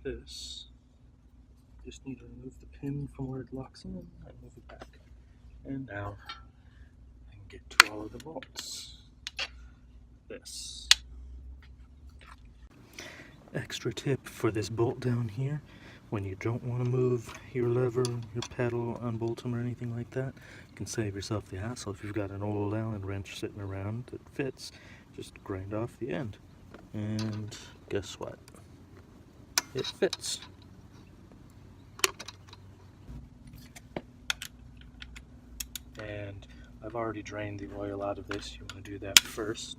this, just need to remove the pin from where it locks in and move it back. And now I can get to all of the bolts. This. Extra tip for this bolt down here: when you don't want to move your lever, your pedal, unbolt them or anything like that, you can save yourself the hassle. If you've got an old Allen wrench sitting around that fits, just grind off the end. And guess what? It fits. And I've already drained the oil out of this. You want to do that first.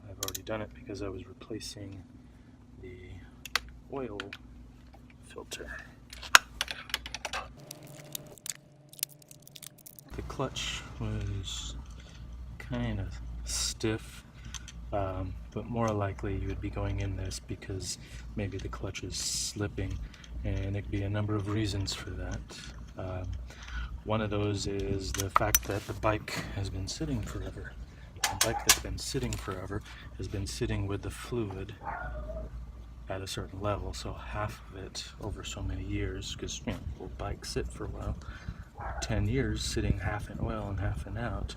I've already done it because I was replacing the oil filter. The clutch was kind of stiff, but more likely you would be going in this because maybe the clutch is slipping, and there could be a number of reasons for that. One of those is the fact that the bike has been sitting forever. A bike that's been sitting forever has been sitting with the fluid at a certain level, so half of it over so many years, because old bikes sit for a while, 10 years sitting half in oil and half in out,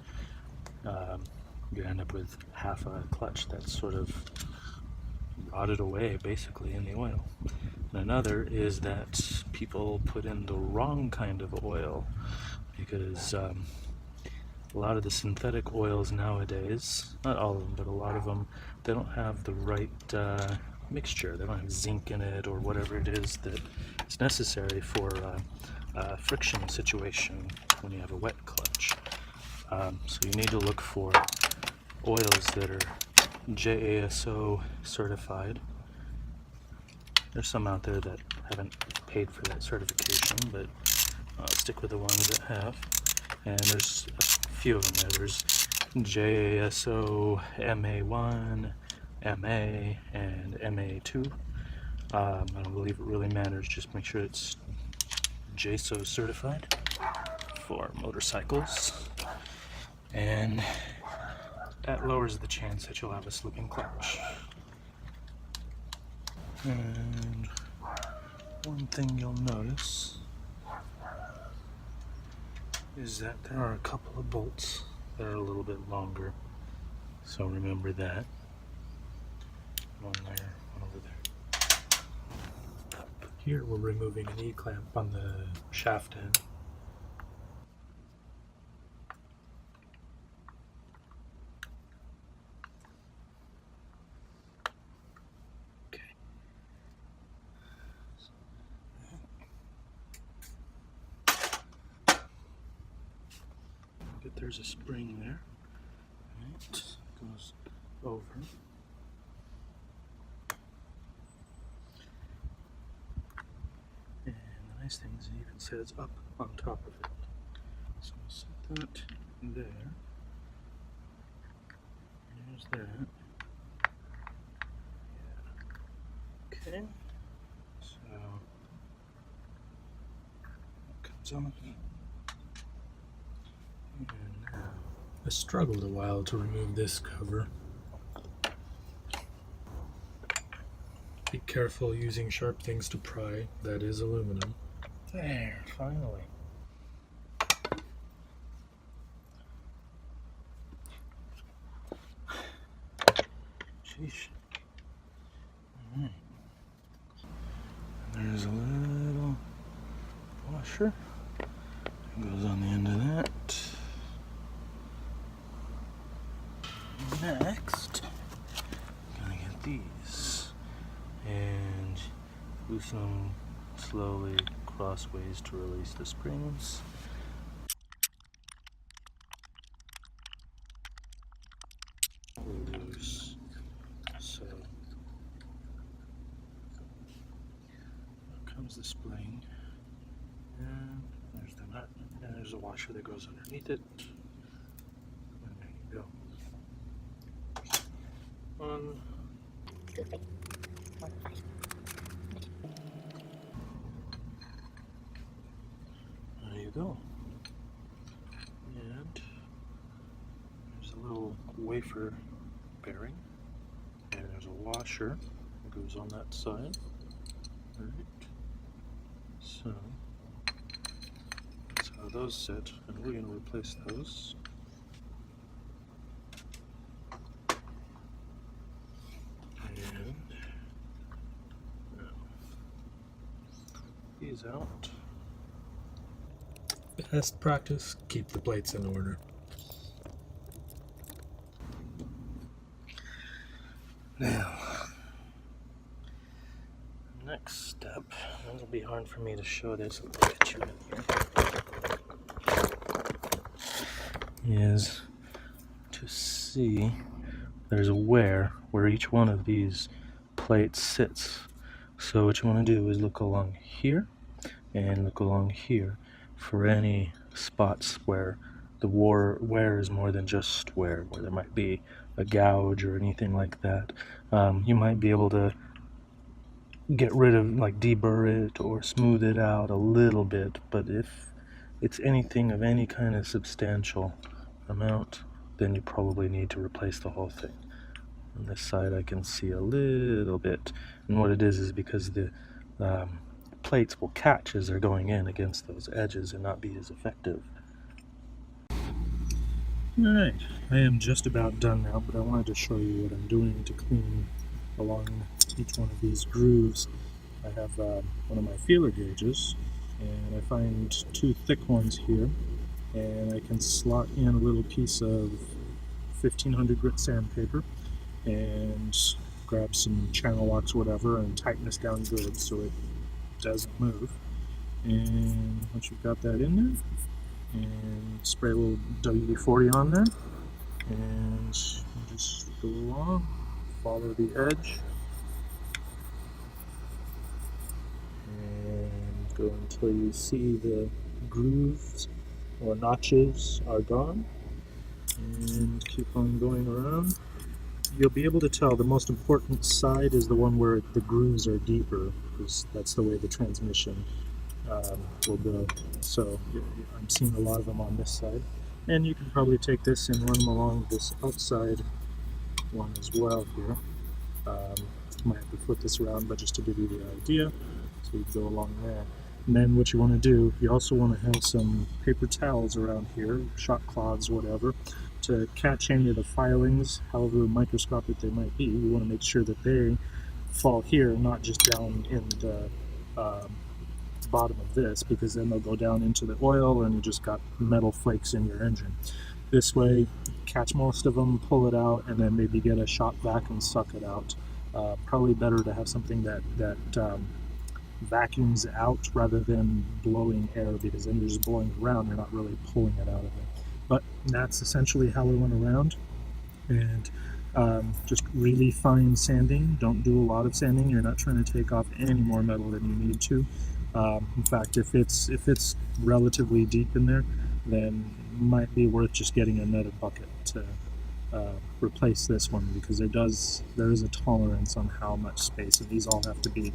you end up with half a clutch that's sort of rotted away basically in the oil. And another is that people put in the wrong kind of oil, because a lot of the synthetic oils nowadays, not all of them, but a lot of them, they don't have the right mixture. They don't have zinc in it or whatever it is that is necessary for a friction situation when you have a wet clutch. So you need to look for oils that are JASO certified. There's some out there that haven't paid for that certification, but I'll stick with the ones that have. And there's a few of them there. There's JASO MA1, MA, and MA2. I don't believe it really matters, just make sure it's JASO certified for motorcycles. And that lowers the chance that you'll have a slipping clutch. And one thing you'll notice is that there are a couple of bolts that are a little bit longer, so remember that. One there, one over there. Here we're removing an E-clamp on the shaft end. There's a spring there, right? Goes over. And the nice thing is it even says up on top of it. So we'll set that there. There's that. Yeah. Okay. So that comes on. I struggled a while to remove this cover. Be careful using sharp things to pry. That is aluminum. There, finally. Sheesh. Alright. There's a little washer. It goes on the end of that. Next, I'm gonna get these and loosen them slowly crossways to release the springs. Loose. So here comes the spring, and there's the nut, and there's a washer that goes underneath it. And there you go. One. There you go. And there's a little wafer bearing, and there's a washer goes on that side. Alright, so that's how those sit, and we're going to replace those. And these out. Best practice, keep the plates in order. Now, next step, it'll be hard for me to show this, let me get you in here, is to see there's a wear where each one of these plates sits. So what you want to do is look along here and look along here for any spots where the wear is more than just wear, where there might be a gouge or anything like that. You might be able to get rid of, like, deburr it or smooth it out a little bit, but if it's anything of any kind of substantial amount, then you probably need to replace the whole thing. On this side I can see a little bit, and what it is because the plates will catch as they're going in against those edges and not be as effective. Alright, I am just about done now, but I wanted to show you what I'm doing to clean along each one of these grooves. I have one of my feeler gauges, and I find two thick ones here, and I can slot in a little piece of 1500 grit sandpaper and grab some channel locks, whatever, and tighten this down good so it doesn't move. And once you've got that in there, and spray a little WD-40 on there, and just go along, follow the edge, and go until you see the grooves or notches are gone, and keep on going around. You'll be able to tell the most important side is the one where the grooves are deeper, because that's the way the transmission will go. So I'm seeing a lot of them on this side, and you can probably take this and run them along this outside one as well here. Might have to flip this around, but just to give you the idea, so you go along there. And then what you want to do, you also want to have some paper towels around here, shot cloths, whatever, to catch any of the filings, however microscopic they might be. You want to make sure that they fall here, not just down in the bottom of this, because then they'll go down into the oil and you just got metal flakes in your engine. This way, catch most of them, pull it out, and then maybe get a shop vac and suck it out. Probably better to have something that vacuums out rather than blowing air, because then you're just blowing around, you're not really pulling it out of it. But that's essentially how I went around. And just really fine sanding. Don't do a lot of sanding. You're not trying to take off any more metal than you need to. In fact, if it's relatively deep in there, then it might be worth just getting another bucket to replace this one, because there is a tolerance on how much space, and these all have to be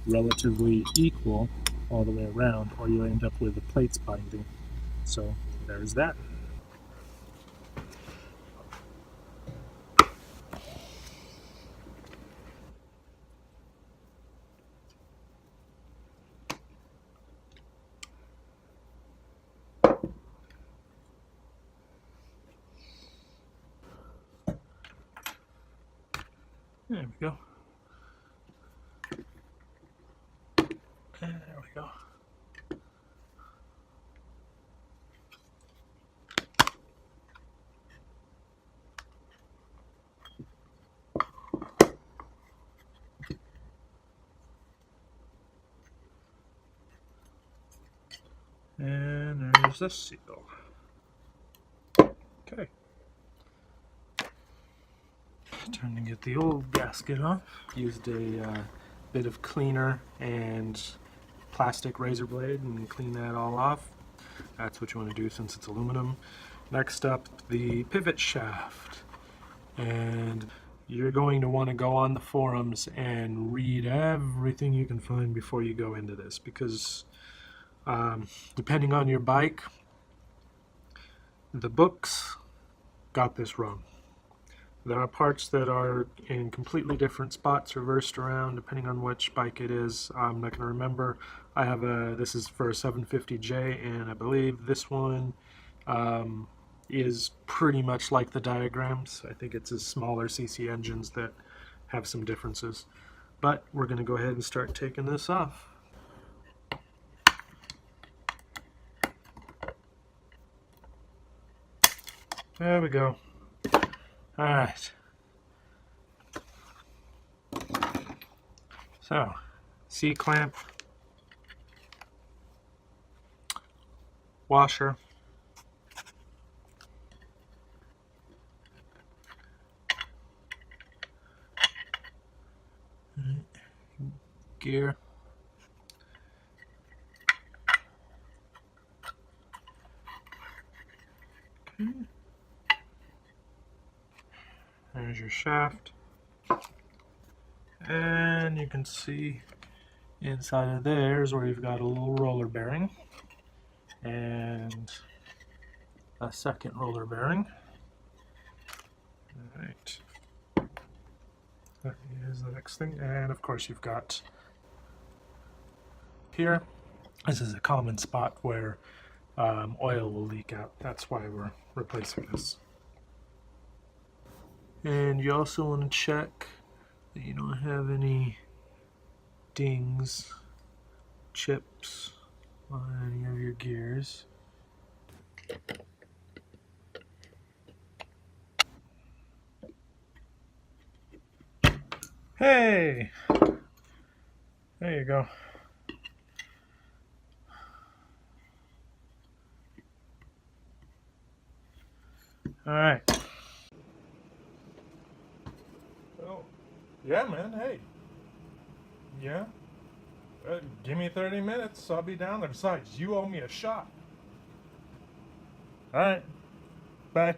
relatively equal all the way around, or you end up with the plates binding. So there's that. There we go. And there we go. And there's the seal. Okay. Time to get the old gasket off. Used a bit of cleaner and plastic razor blade and clean that all off. That's what you want to do since it's aluminum. Next up, the pivot shaft. And you're going to want to go on the forums and read everything you can find before you go into this, because depending on your bike, the books got this wrong. There are parts that are in completely different spots, reversed around, depending on which bike it is. I'm not going to remember. I have this is for a 750J, and I believe this one is pretty much like the diagrams. I think it's a smaller CC engines that have some differences. But we're going to go ahead and start taking this off. There we go. Alright. So, C-clamp, washer, gear, there's your shaft, and you can see inside of there is where you've got a little roller bearing and a second roller bearing. Alright, that is the next thing, and of course you've got here. This is a common spot where oil will leak out. That's why we're replacing this. And you also want to check that you don't have any dings, chips on any of your gears. Hey! There you go. Alright. Oh, yeah, man, hey. Yeah? Give me 30 minutes, I'll be down there. Besides, you owe me a shot. Alright. Bye.